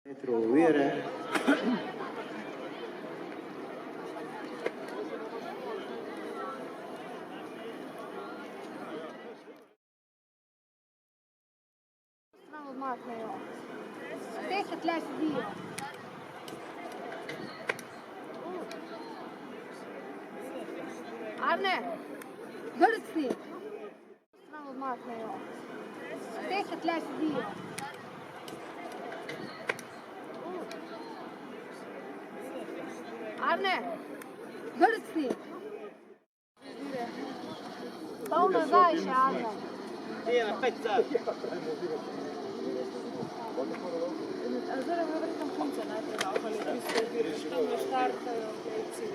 Metru vire. Strano odmaknejo. Tehe tle sedijo. Arne, grcni. Strano odmaknejo. Tehe tle sedijo. Arne, grcni. Pol nazaj še, Arne. Zdaj bomo verjetno punce najprej davkali, ki so tam štartajo, kleci.